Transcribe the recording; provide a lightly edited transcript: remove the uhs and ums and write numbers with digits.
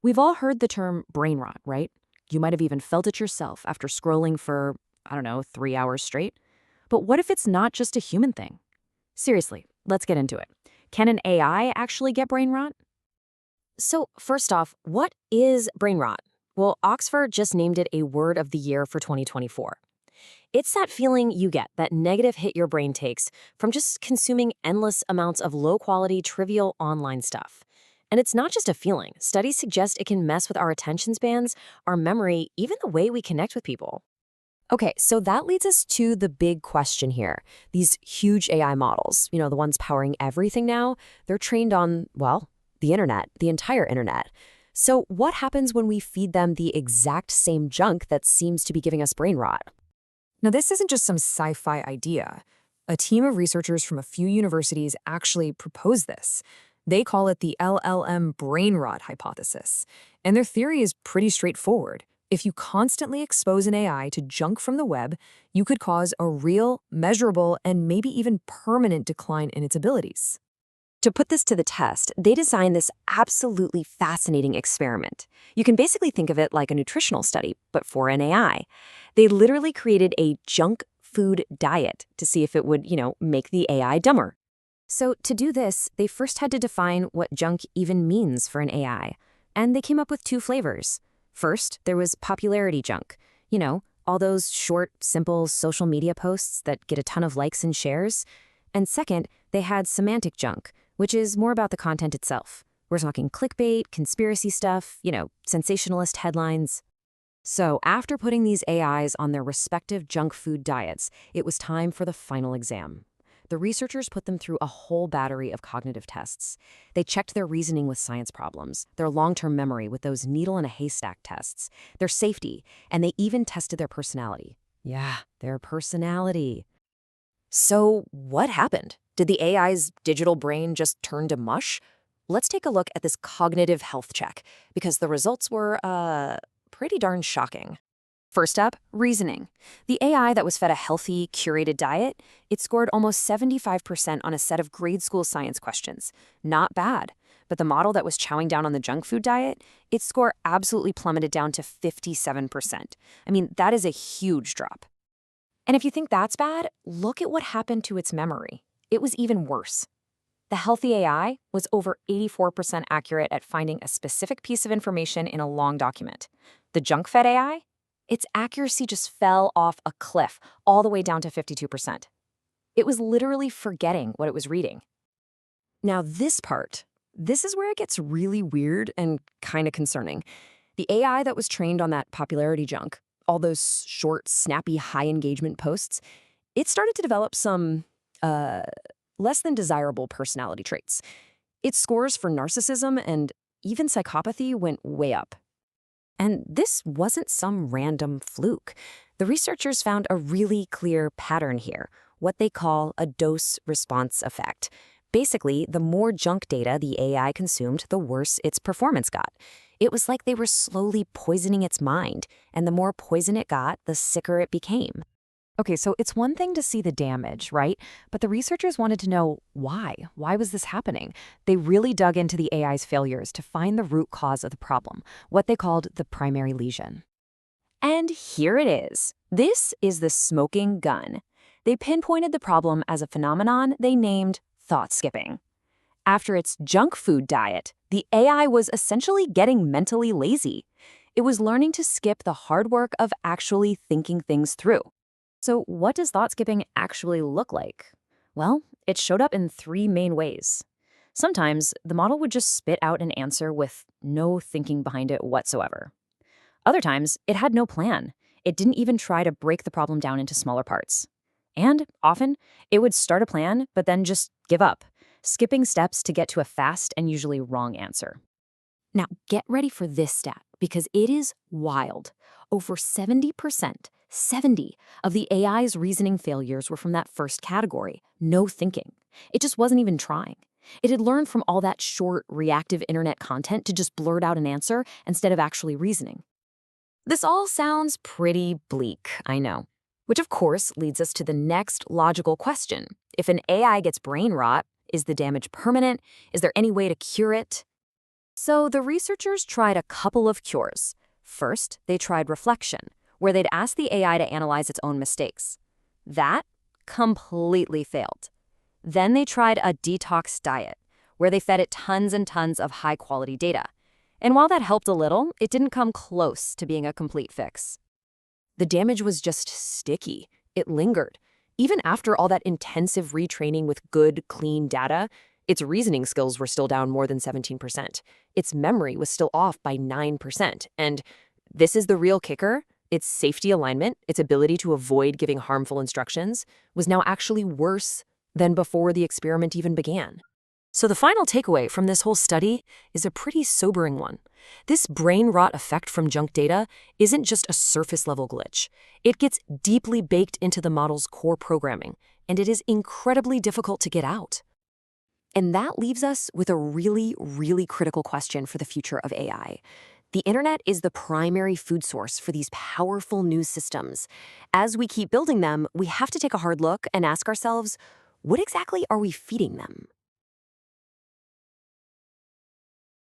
We've all heard the term brain rot, right? You might have even felt it yourself after scrolling for, I don't know, 3 hours straight. But what if it's not just a human thing? Seriously, let's get into it. Can an AI actually get brain rot? So, first off, what is brain rot? Well, Oxford just named it a word of the year for 2024. It's that feeling you get, that negative hit your brain takes from just consuming endless amounts of low quality, trivial online stuff. And it's not just a feeling. Studies suggest it can mess with our attention spans, our memory, even the way we connect with people. Okay, so that leads us to the big question here. These huge AI models, the ones powering everything now, they're trained on, well, the internet, the entire internet. So what happens when we feed them the exact same junk that seems to be giving us brain rot? Now, this isn't just some sci-fi idea. A team of researchers from a few universities actually proposed this. They call it the LLM brain rot hypothesis. And their theory is pretty straightforward. If you constantly expose an AI to junk from the web, you could cause a real, measurable, and maybe even permanent decline in its abilities. To put this to the test, they designed this absolutely fascinating experiment. You can basically think of it like a nutritional study, but for an AI. They literally created a junk food diet to see if it would, make the AI dumber. So to do this, they first had to define what junk even means for an AI. And they came up with two flavors. First, there was popularity junk. All those short, simple social media posts that get a ton of likes and shares. And second, they had semantic junk, which is more about the content itself. We're talking clickbait, conspiracy stuff, sensationalist headlines. So after putting these AIs on their respective junk food diets, it was time for the final exam. The researchers put them through a whole battery of cognitive tests. They checked their reasoning with science problems, their long-term memory with those needle-in-a-haystack tests, their safety, and they even tested their personality. Yeah, their personality. So what happened? Did the AI's digital brain just turn to mush? Let's take a look at this cognitive health check, because the results were, pretty darn shocking. First up, reasoning. The AI that was fed a healthy, curated diet, it scored almost 75% on a set of grade school science questions. Not bad. But the model that was chowing down on the junk food diet, its score absolutely plummeted down to 57%. I mean, that is a huge drop. And if you think that's bad, look at what happened to its memory. It was even worse. The healthy AI was over 84% accurate at finding a specific piece of information in a long document. The junk-fed AI? Its accuracy just fell off a cliff, all the way down to 52%. It was literally forgetting what it was reading. Now this is where it gets really weird and kind of concerning. The AI that was trained on that popularity junk, all those short, snappy, high-engagement posts, it started to develop some, less than desirable personality traits. Its scores for narcissism and even psychopathy went way up. And this wasn't some random fluke. The researchers found a really clear pattern here, what they call a dose-response effect. Basically, the more junk data the AI consumed, the worse its performance got. It was like they were slowly poisoning its mind, and the more poison it got, the sicker it became. Okay, so it's one thing to see the damage, right? But the researchers wanted to know why. Why was this happening? They really dug into the AI's failures to find the root cause of the problem, what they called the primary lesion. And here it is. This is the smoking gun. They pinpointed the problem as a phenomenon they named thought skipping. After its junk food diet, the AI was essentially getting mentally lazy. It was learning to skip the hard work of actually thinking things through. So what does thought skipping actually look like? Well, it showed up in three main ways. Sometimes the model would just spit out an answer with no thinking behind it whatsoever. Other times, it had no plan. It didn't even try to break the problem down into smaller parts. And often, it would start a plan, but then just give up, skipping steps to get to a fast and usually wrong answer. Now, get ready for this stat, because it is wild. Over 70% of the AI's reasoning failures were from that first category, no thinking. It just wasn't even trying. It had learned from all that short, reactive internet content to just blurt out an answer instead of actually reasoning. This all sounds pretty bleak, I know. Which of course leads us to the next logical question. If an AI gets brain rot, is the damage permanent? Is there any way to cure it? So the researchers tried a couple of cures. First, they tried reflection, where they'd ask the AI to analyze its own mistakes. That completely failed. Then they tried a detox diet, where they fed it tons and tons of high-quality data. And while that helped a little, it didn't come close to being a complete fix. The damage was just sticky. It lingered. Even after all that intensive retraining with good, clean data, its reasoning skills were still down more than 17%. Its memory was still off by 9%. And this is the real kicker. Its safety alignment, its ability to avoid giving harmful instructions, was now actually worse than before the experiment even began. So the final takeaway from this whole study is a pretty sobering one. This brain rot effect from junk data isn't just a surface-level glitch. It gets deeply baked into the model's core programming, and it is incredibly difficult to get out. And that leaves us with a really, really critical question for the future of AI. The internet is the primary food source for these powerful news systems. As we keep building them, we have to take a hard look and ask ourselves, what exactly are we feeding them?